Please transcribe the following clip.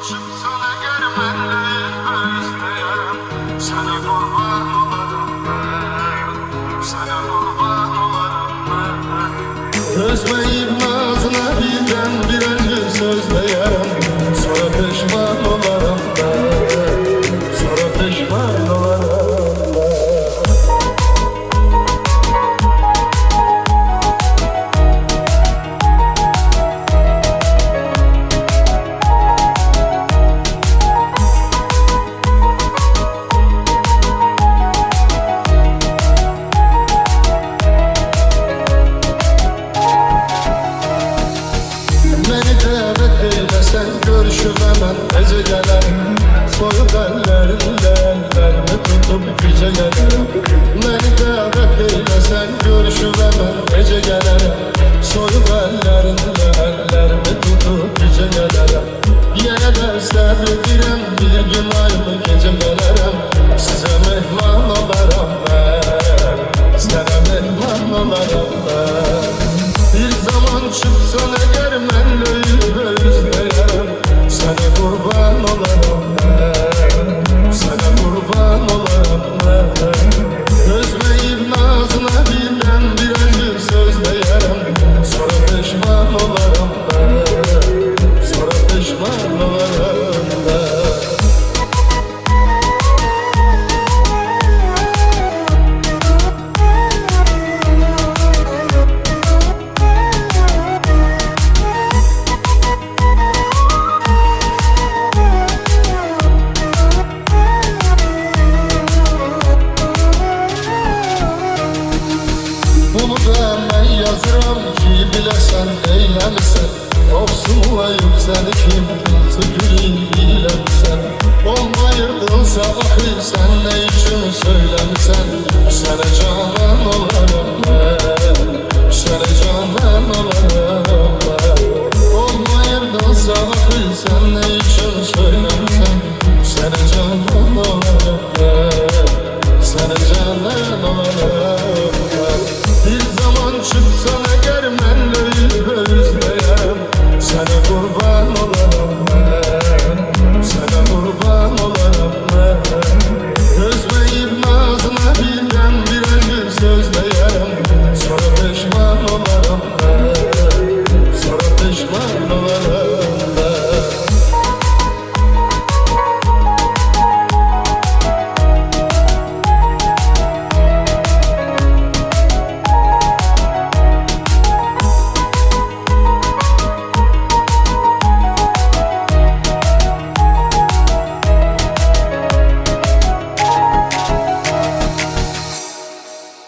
çıksana gelmeli özlerim. Sana kurban olarım ben, sana kurban olarım ben. Özleyip nazına bir öncü sözleyerim. Sonra pişman olarım ben, sonra pişman olarım ben. Sen görüşüm hemen ece gelerim. Soyup ellerinde ellerimi tutup güce gelerim. Beni davet eylesen görüşüm hemen ece gelerim. Soyup ellerinde ellerimi tutup güce gelerim. Yine de sevebilirim, bir gün ayrı gece gelerim. Size mehman olarım ben, sana mehman olarım ben. Bir zaman çıksan eğer ben özlerim. Sana kurban olarım ben, sana kurban olarım ben. Özleyip nazına bir öncü sözleyerim. Sonra pişman olarım ben, sonra pişman olarım ben. Bunu da ben yazıram ki bilesen eylemişsen. Ofsunlayıp seni kim tüküreyim bilemsen. Olmayırdın sabahı sen ne için söylemişsen. Sana canan olarım ben, sana canan olarım ben. Olmayırdın sabahı sen ne